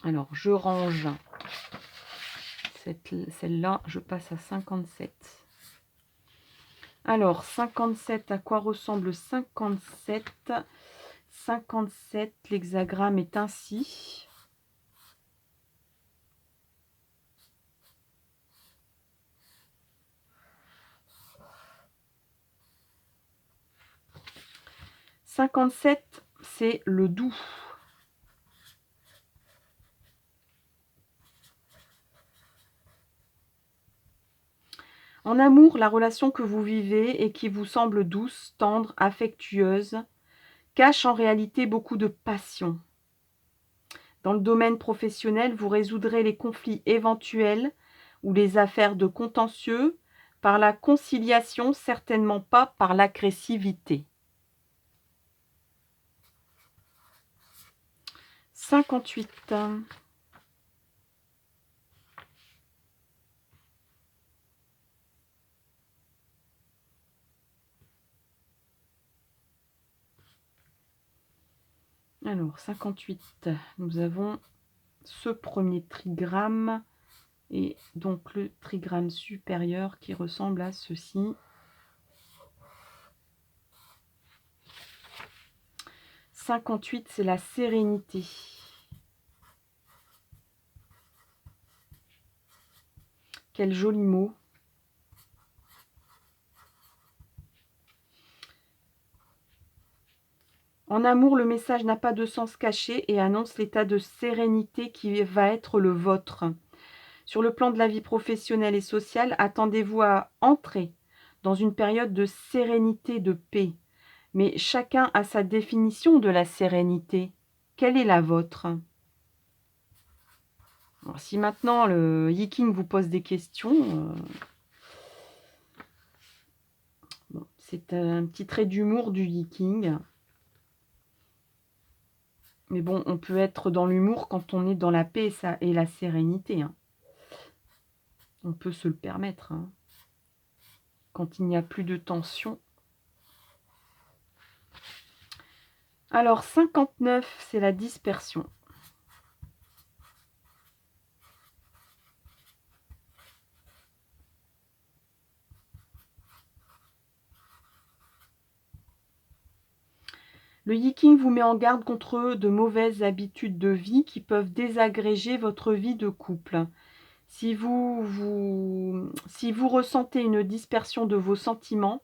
Alors, je range celle-là, je passe à 57. Alors, 57, à quoi ressemble 57 ? 57, l'hexagramme est ainsi. « 57, c'est le doux. En amour, la relation que vous vivez et qui vous semble douce, tendre, affectueuse, cache en réalité beaucoup de passion. Dans le domaine professionnel, vous résoudrez les conflits éventuels ou les affaires de contentieux par la conciliation, certainement pas par l'agressivité. 58. Alors, 58, nous avons ce premier trigramme et donc le trigramme supérieur qui ressemble à ceci. 58, c'est la sérénité. Quel joli mot. En amour, le message n'a pas de sens caché et annonce l'état de sérénité qui va être le vôtre. Sur le plan de la vie professionnelle et sociale, attendez-vous à entrer dans une période de sérénité, de paix. Mais chacun a sa définition de la sérénité. Quelle est la vôtre ? Alors, si maintenant le Yiking vous pose des questions, bon, c'est un petit trait d'humour du Yiking. Mais bon, on peut être dans l'humour quand on est dans la paix et la sérénité, hein. On peut se le permettre, hein. Quand il n'y a plus de tension. Alors, 59, c'est la dispersion. Le Yiking vous met en garde contre de mauvaises habitudes de vie qui peuvent désagréger votre vie de couple. Si vous ressentez une dispersion de vos sentiments,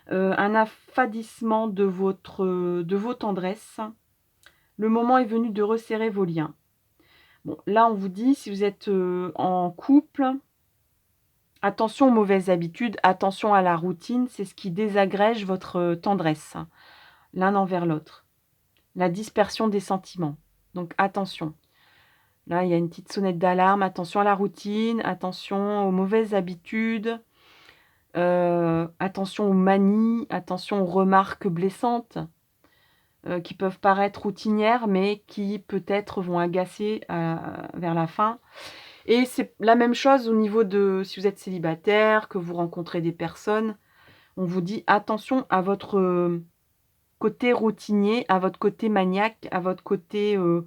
un affadissement de vos tendresses, le moment est venu de resserrer vos liens. Bon, là, on vous dit, si vous êtes en couple, attention aux mauvaises habitudes, attention à la routine, c'est ce qui désagrège votre tendresse, l'un envers l'autre. La dispersion des sentiments. Donc attention. Là, il y a une petite sonnette d'alarme. Attention à la routine, attention aux mauvaises habitudes, attention aux manies, attention aux remarques blessantes qui peuvent paraître routinières, mais qui peut-être vont agacer vers la fin. Et c'est la même chose au niveau de si vous êtes célibataire, que vous rencontrez des personnes. On vous dit attention à votre côté routinier, à votre côté maniaque, à votre côté où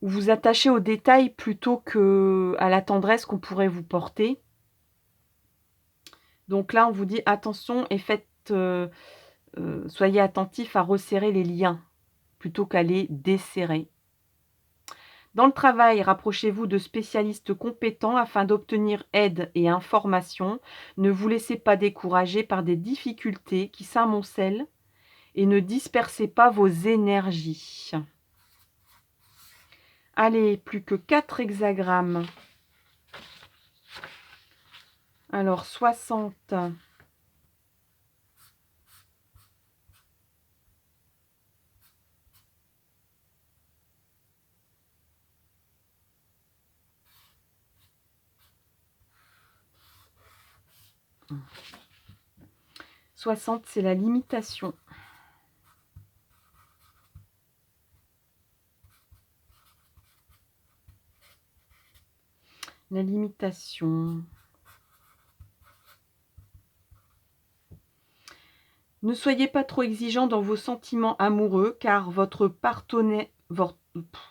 vous attachez aux détails plutôt qu'à la tendresse qu'on pourrait vous porter. Donc là, on vous dit attention et soyez attentifs à resserrer les liens plutôt qu'à les desserrer. Dans le travail, rapprochez-vous de spécialistes compétents afin d'obtenir aide et information. Ne vous laissez pas décourager par des difficultés qui s'amoncellent et ne dispersez pas vos énergies. Allez, plus que 4 hexagrammes. Alors, 60. 60, c'est la limitation. La limitation. Ne soyez pas trop exigeant dans vos sentiments amoureux, car votre partenaire...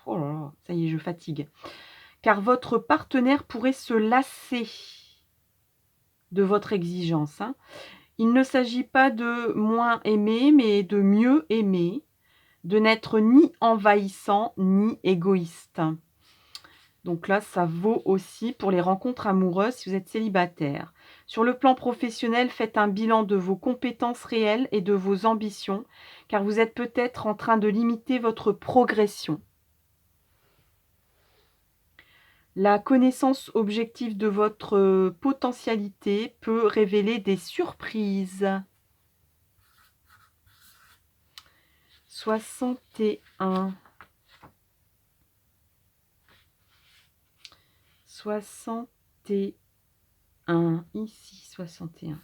Oh là là, ça y est, je fatigue. Car votre partenaire pourrait se lasser de votre exigence. Il ne s'agit pas de moins aimer, mais de mieux aimer, de n'être ni envahissant, ni égoïste. Donc là, ça vaut aussi pour les rencontres amoureuses si vous êtes célibataire. Sur le plan professionnel, faites un bilan de vos compétences réelles et de vos ambitions, car vous êtes peut-être en train de limiter votre progression. La connaissance objective de votre potentialité peut révéler des surprises. 61. 61. Ici, 61.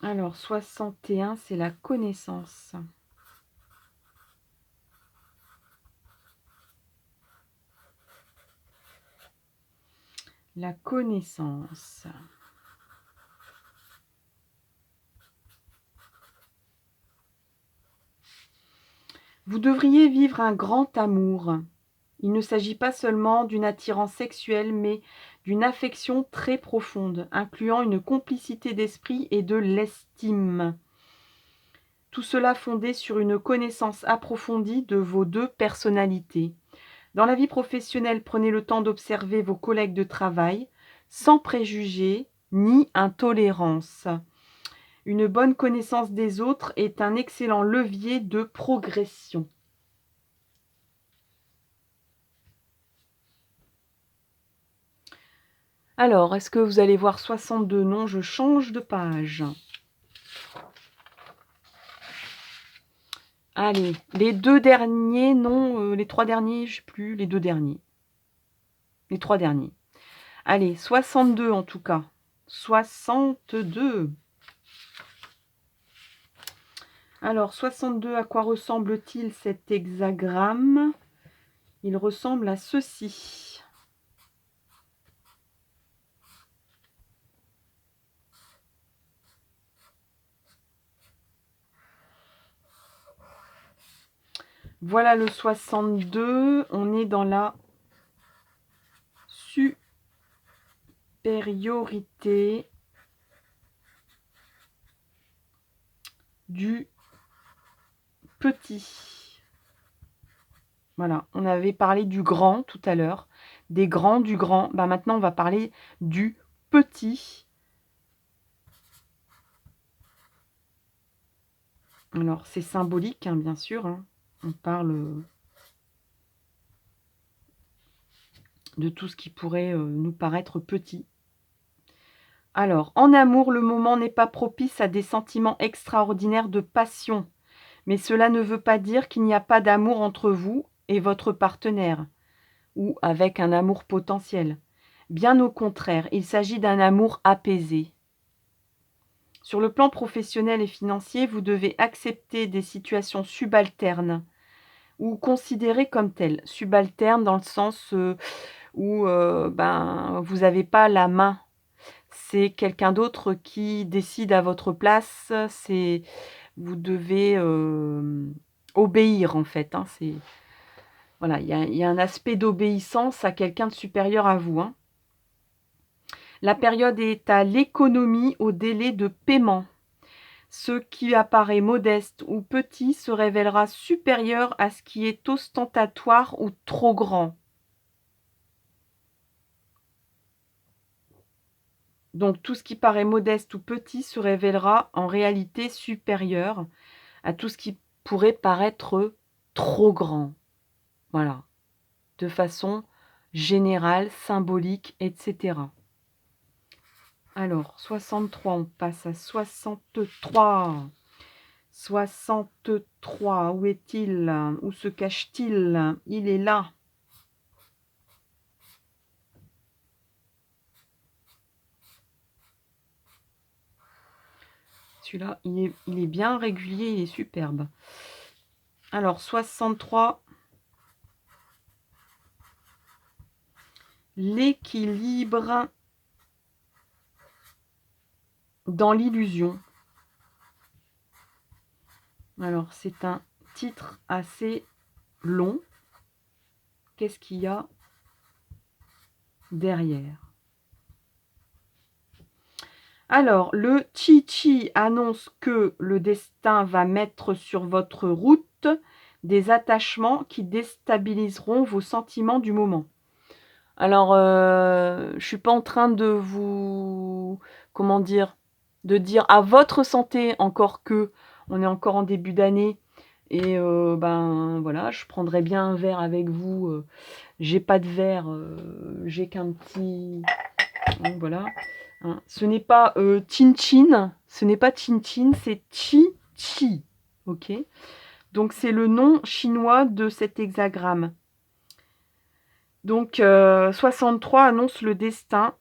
Alors, 61, c'est la connaissance. La connaissance. Vous devriez vivre un grand amour. Il ne s'agit pas seulement d'une attirance sexuelle, mais d'une affection très profonde, incluant une complicité d'esprit et de l'estime. Tout cela fondé sur une connaissance approfondie de vos deux personnalités. Dans la vie professionnelle, prenez le temps d'observer vos collègues de travail, sans préjugés ni intolérance. Une bonne connaissance des autres est un excellent levier de progression. Alors, est-ce que vous allez voir 62? Non, je change de page. Allez, les deux derniers, non, les trois derniers, je ne sais plus, les deux derniers. Les trois derniers. Allez, 62 en tout cas. 62. Alors, 62, à quoi ressemble-t-il cet hexagramme? Il ressemble à ceci. Voilà le 62. On est dans la supériorité du petit. Voilà, on avait parlé du grand tout à l'heure. Des grands, du grand. Bah, maintenant, on va parler du petit. Alors, c'est symbolique, hein, bien sûr. Hein. On parle de tout ce qui pourrait nous paraître petit. Alors, en amour, le moment n'est pas propice à des sentiments extraordinaires de passion. Mais cela ne veut pas dire qu'il n'y a pas d'amour entre vous et votre partenaire, ou avec un amour potentiel. Bien au contraire, il s'agit d'un amour apaisé. Sur le plan professionnel et financier, vous devez accepter des situations subalternes ou considérées comme telles. Subalternes dans le sens où vous n'avez pas la main. C'est quelqu'un d'autre qui décide à votre place. Vous devez obéir en fait. Hein, voilà, il y a un aspect d'obéissance à quelqu'un de supérieur à vous. Hein. La période est à l'économie au délai de paiement. Ce qui apparaît modeste ou petit se révélera supérieur à ce qui est ostentatoire ou trop grand. Donc tout ce qui paraît modeste ou petit se révélera en réalité supérieur à tout ce qui pourrait paraître trop grand. Voilà, de façon générale, symbolique, etc. Alors, 63, on passe à 63. 63, où est-il? Où se cache-t-il? Il est là. Celui-là, il est bien régulier, il est superbe. Alors, 63. L'équilibre dans l'illusion. Alors, c'est un titre assez long. Qu'est-ce qu'il y a derrière? Alors, le Chi-Chi annonce que le destin va mettre sur votre route des attachements qui déstabiliseront vos sentiments du moment. Alors, je ne suis pas en train de vous... Comment dire? De dire à votre santé, encore que on est encore en début d'année. Et voilà, je prendrais bien un verre avec vous. J'ai pas de verre, j'ai qu'un petit... Donc, voilà. Hein. Ce n'est pas Chin-Chin, ce n'est pas Chin-Chin, c'est Chi-Chi. Ok? Donc, c'est le nom chinois de cet hexagramme. Donc, 63 annonce le destin,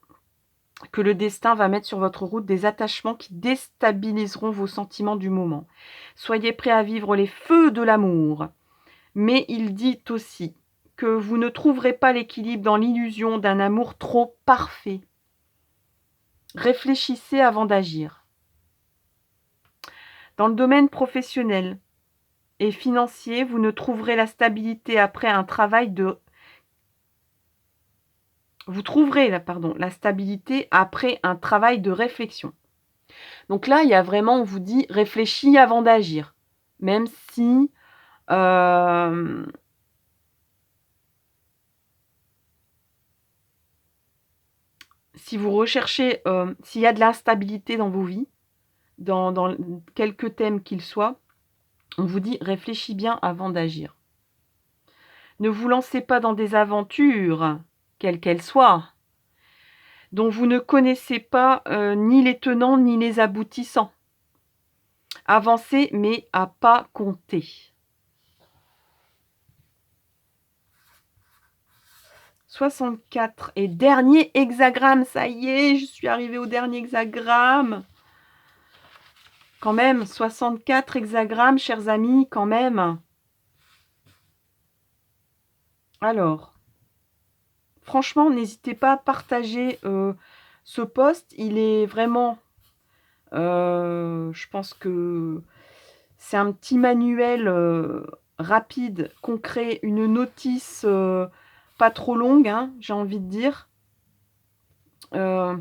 que le destin va mettre sur votre route des attachements qui déstabiliseront vos sentiments du moment. Soyez prêts à vivre les feux de l'amour. Mais il dit aussi que vous ne trouverez pas l'équilibre dans l'illusion d'un amour trop parfait. Réfléchissez avant d'agir. Dans le domaine professionnel et financier, vous ne trouverez la stabilité après un travail de... Vous trouverez la stabilité après un travail de réflexion. Donc là, il y a vraiment, on vous dit, réfléchis avant d'agir. Même si... si vous recherchez, s'il y a de l'instabilité dans vos vies, dans quelques thèmes qu'ils soient, on vous dit réfléchis bien avant d'agir. Ne vous lancez pas dans des aventures, quelles qu'elles soient, dont vous ne connaissez pas ni les tenants ni les aboutissants. Avancez, mais à pas compter. 64 et dernier hexagramme, ça y est, je suis arrivée au dernier hexagramme. Quand même, 64 hexagrammes, chers amis, quand même. Alors, franchement, n'hésitez pas à partager ce post. Il est vraiment, je pense que c'est un petit manuel rapide, concret, une notice pas trop longue, hein, j'ai envie de dire. De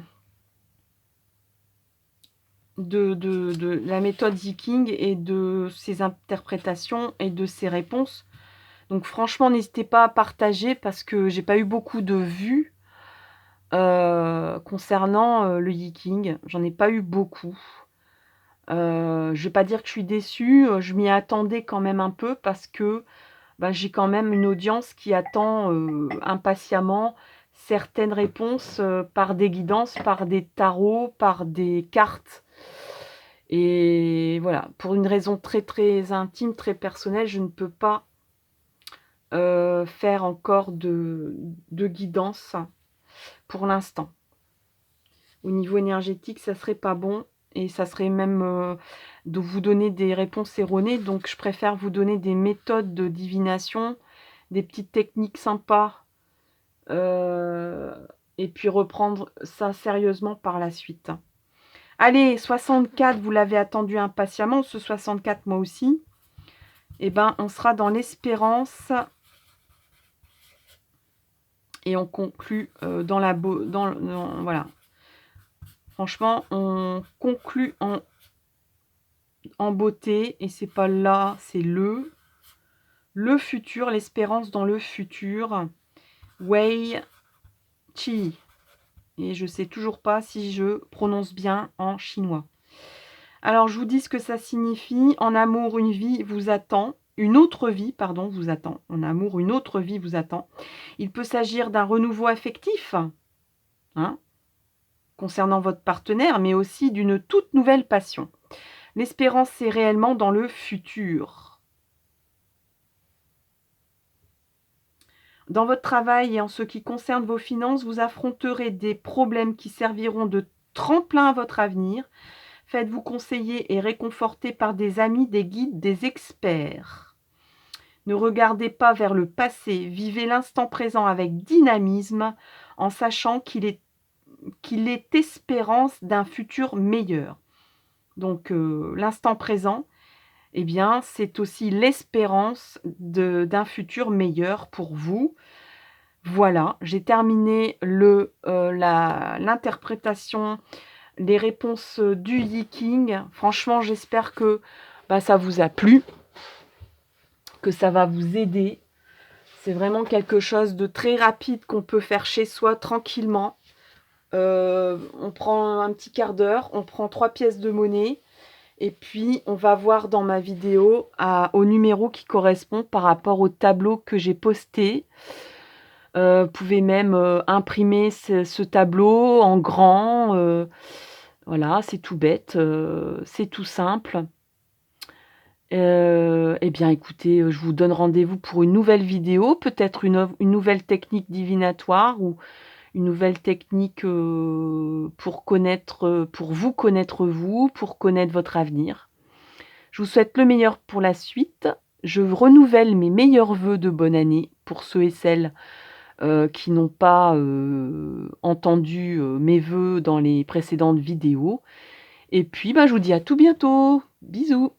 la méthode Viking et de ses interprétations et de ses réponses. Donc franchement, n'hésitez pas à partager parce que j'ai pas eu beaucoup de vues. concernant, le Yi-King. J'en ai pas eu beaucoup. Je vais pas dire que je suis déçue, je m'y attendais quand même un peu parce que, bah, j'ai quand même une audience qui attend, impatiemment certaines réponses, par des guidances, par des tarots, par des cartes et voilà. Pour une raison très, très intime, très personnelle, je ne peux pas, faire encore de guidance pour l'instant. Au niveau énergétique, ça serait pas bon et ça serait même, de vous donner des réponses erronées. Donc je préfère vous donner des méthodes de divination, des petites techniques sympas, heu et puis reprendre ça sérieusement par la suite. Allez, 64, vous l'avez attendu impatiemment, ce 64 moi aussi. Et ben, on sera dans l'espérance et on conclut, dans la beau dans voilà. Franchement, on conclut en beauté et c'est pas là, c'est le futur, l'espérance dans le futur. Wei Qi. Et je sais toujours pas si je prononce bien en chinois. Alors, je vous dis ce que ça signifie. En amour, une vie vous attend. Une autre vie, pardon, vous attend. En amour, une autre vie vous attend. Il peut s'agir d'un renouveau affectif, hein, concernant votre partenaire, mais aussi d'une toute nouvelle passion. L'espérance, c'est réellement dans le futur. Dans votre travail et en ce qui concerne vos finances, vous affronterez des problèmes qui serviront de tremplin à votre avenir. Faites-vous conseiller et réconforter par des amis, des guides, des experts. Ne regardez pas vers le passé, vivez l'instant présent avec dynamisme en sachant qu'il est espérance d'un futur meilleur. Donc l'instant présent, eh bien, c'est aussi l'espérance d'un futur meilleur pour vous. Voilà, j'ai terminé l'interprétation, les réponses du Yi-King. Franchement, j'espère que bah, ça vous a plu, que ça va vous aider. C'est vraiment quelque chose de très rapide qu'on peut faire chez soi tranquillement. On prend un petit quart d'heure, on prend 3 pièces de monnaie et puis on va voir dans ma vidéo au numéro qui correspond par rapport au tableau que j'ai posté. Vous pouvez même imprimer ce tableau en grand. Voilà, c'est tout bête, c'est tout simple. Eh bien écoutez, je vous donne rendez-vous pour une nouvelle vidéo, peut-être une nouvelle technique divinatoire ou une nouvelle technique, pour vous connaître vous, pour connaître votre avenir. Je vous souhaite le meilleur pour la suite. Je renouvelle mes meilleurs vœux de bonne année pour ceux et celles, qui n'ont pas, entendu, mes vœux dans les précédentes vidéos et puis, bah, je vous dis à tout bientôt. Bisous.